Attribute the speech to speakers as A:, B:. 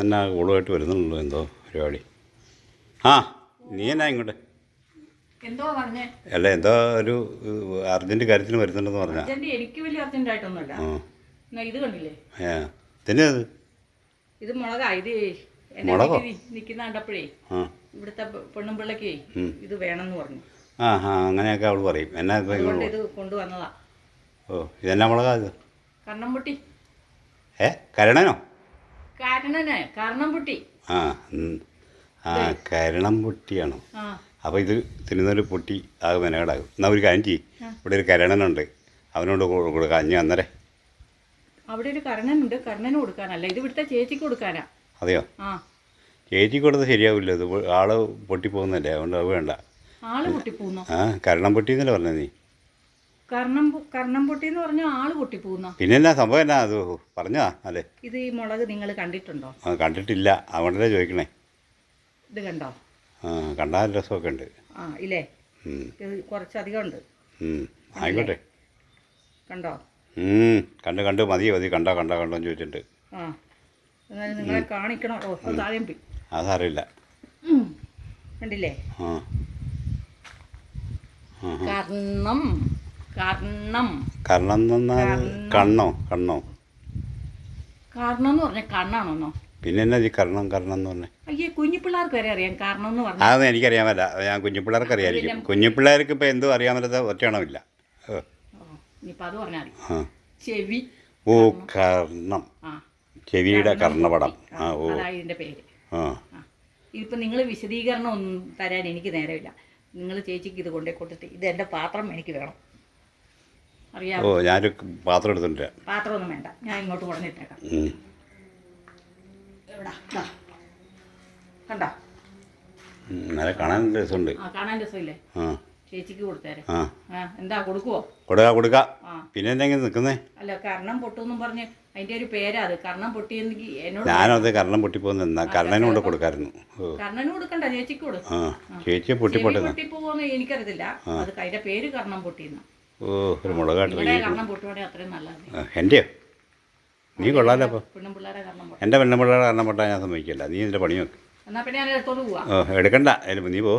A: എന്നാ കൂടുതലായിട്ട് വരുന്നുള്ളൂ എന്തോ പരിപാടി. ആ നീ എന്നാ ഇങ്ങോട്ട്
B: എന്തോ പറഞ്ഞേ?
A: അല്ല എന്തോ ഒരു അർജൻറ്റ് കാര്യത്തിന് വരുന്നുണ്ടെന്ന് പറഞ്ഞാ.
B: എനിക്ക് വലിയ അർജന്റ് ആയിട്ടൊന്നുമല്ല. ഇത് കണ്ടില്ലേ?
A: തന്നെ അത്
B: ഇത് മുളകാ. ഇത്
A: മുളകോ
B: നിൽക്കുന്ന കണ്ടപ്പോഴേ ഇവിടുത്തെ പെണ്ണും പിള്ളക്ക് ഇത് വേണമെന്ന് പറഞ്ഞു.
A: ആ ആ അങ്ങനെയൊക്കെ അവൾ പറയും. എന്നാ
B: അതുകൊണ്ട് ഇത് കൊണ്ടുവന്നതാ.
A: ഓ ഇതെന്നാ മുളകാ ഇത്?
B: കർണംപൊട്ടി.
A: കരണനോ?
B: കർണംപൊട്ടി.
A: ആ ആ കരണം പൊട്ടിയാണോ? അപ്പോൾ ഇത് തിന്നുന്നൊരു പൊട്ടി ആകെ മെനകേടാകും. എന്നാൽ ഒരു കാര്യം ചെയ്യും, ഇവിടെ ഒരു കരണനുണ്ട്, അവനോട് കൊടുക്കാം. അഞ്ഞ് അന്നേരം
B: അവിടെ ഒരു കർണനുണ്ട്. കർണന് കൊടുക്കാനല്ല, ഇത് ഇവിടുത്തെ ചേച്ചിക്ക് കൊടുക്കാനാ.
A: അതെയോ? ചേച്ചിക്ക് കൊടുത്താൽ ശരിയാവില്ല, ഇത് ആള് പൊട്ടിപ്പോകുന്നല്ലേ, അതുകൊണ്ട് അത് വേണ്ട.
B: ആള് പൊട്ടിപ്പോകുന്നു?
A: ആ കരണം പൊട്ടി എന്നല്ലേ പറഞ്ഞത് നീ?
B: കർണം പൊട്ടി എന്ന് പറഞ്ഞാൽ ആള് പൊട്ടിപ്പോകുന്ന.
A: പിന്നെ എന്നാ സംഭവം എന്നാ അത് പറഞ്ഞതാ അല്ലേ?
B: ഇത് ഈ മുളക് നിങ്ങൾ കണ്ടിട്ടുണ്ടോ?
A: കണ്ടിട്ടില്ല, അതുകൊണ്ടല്ലേ ചോദിക്കണേ.
B: ഇത് കണ്ടോ?
A: കണ്ടാൽ രസമൊക്കെ ഉണ്ട്.
B: ഇല്ലേ? ഇത് കുറച്ചധികം ഉണ്ട്.
A: ആയിക്കോട്ടെ.
B: കണ്ടോ?
A: കണ്ട് മതി കണ്ടോന്ന് ചോദിച്ചിട്ടുണ്ട്.
B: എന്നാലും നിങ്ങളെ കാണിക്കണോ? താഴെ പോയി.
A: അതറിയില്ല.
B: കണ്ടില്ലേ? കർണം കർണം
A: കർണം കണ്ണോ കണ്ണോ
B: കാരണം എന്ന് പറഞ്ഞാൽ കണ്ണാണോന്നോ?
A: പിന്നെ എന്നാ ഈ കർണം എന്ന് പറഞ്ഞേ?
B: അയ്യേ, കുഞ്ഞു പിള്ളേർക്ക് വരെ അറിയാം കാരണം എന്ന് പറഞ്ഞാൽ.
A: അതൊന്നും എനിക്കറിയാൻ പറ്റില്ല. ഞാൻ കുഞ്ഞു പിള്ളേർക്ക് അറിയാമായിരിക്കും. കുഞ്ഞു പിള്ളേർക്ക് ഇപ്പം എന്തും അറിയാൻ പറ്റാത്ത ഒറ്റയാണമില്ല.
B: ഇനിയിപ്പോൾ അത് പറഞ്ഞാൽ ചെവി.
A: ഓ കർണം, ചെവിയുടെ കർണപടം. ഓ
B: ഇതിൻ്റെ പേര്. ഇതിപ്പോൾ നിങ്ങൾ വിശദീകരണം ഒന്നും തരാൻ എനിക്ക് നേരമില്ല. നിങ്ങൾ ചേച്ചിക്ക് ഇത് കൊണ്ടേ കൊടുത്തിട്ട് ഇത് എൻ്റെ പാത്രം എനിക്ക് വേണം. അറിയാം.
A: ഓ ഞാനൊരു പാത്രം എടുത്തിട്ടില്ല.
B: പാത്രമൊന്നും വേണ്ട, ഞാൻ ഇങ്ങോട്ട് കൊണ്ടുവന്നിട്ടേക്കാം. എവിടാ? കണ്ടോ?
A: നല്ല കാണാൻ രസമുണ്ട്.
B: കാണാൻ രസമില്ലേ? ചേച്ചിക്ക് കൊടുത്തേരെ. എന്താ കൊടുക്കുവോ?
A: കൊടുക്കാം. പിന്നെ എന്തെങ്കിലും നിൽക്കുന്നേ?
B: അല്ല, കർണം പൊട്ടുമെന്നും പറഞ്ഞ് അതിൻ്റെ ഒരു പേരാ അത്. കർണം പൊട്ടിയെങ്കിൽ എന്നോട്.
A: ഞാനത് കർണം പൊട്ടിപ്പോകുന്ന കർണനും കൊണ്ട് കൊടുക്കായിരുന്നു.
B: കർണന് കൊടുക്കണ്ട, ചേച്ചിക്ക് കൊടുക്കും.
A: ചേച്ചിയെ പൊട്ടിപ്പോട്ടെ.
B: പൊട്ടിപ്പോകുന്ന എനിക്കറിയത്തില്ല, അത് അതിൻ്റെ പേര് കർണം പൊട്ടിയെന്ന.
A: ഓ ഒരു മുളകാട്ട്
B: കർണം പൊട്ടുവാണെങ്കിൽ അത്രയും നല്ലത്.
A: എൻ്റെയോ? നീ കൊള്ളാലോ. അപ്പോൾ
B: പെണ്ണുപിള്ളേരെ കർണം പൊട്ടും.
A: എൻ്റെ പെണ്ണുപിള്ളേരെ കർണം പൊട്ടാൻ ഞാൻ സമ്മതിക്കില്ല. നീ ഇതിൻ്റെ പണി നോക്ക്.
B: എന്നാൽ പിന്നെ ഞാൻ എടുത്തോണ്ട് പോവാ.
A: എടുക്കണ്ട, നീ പോ.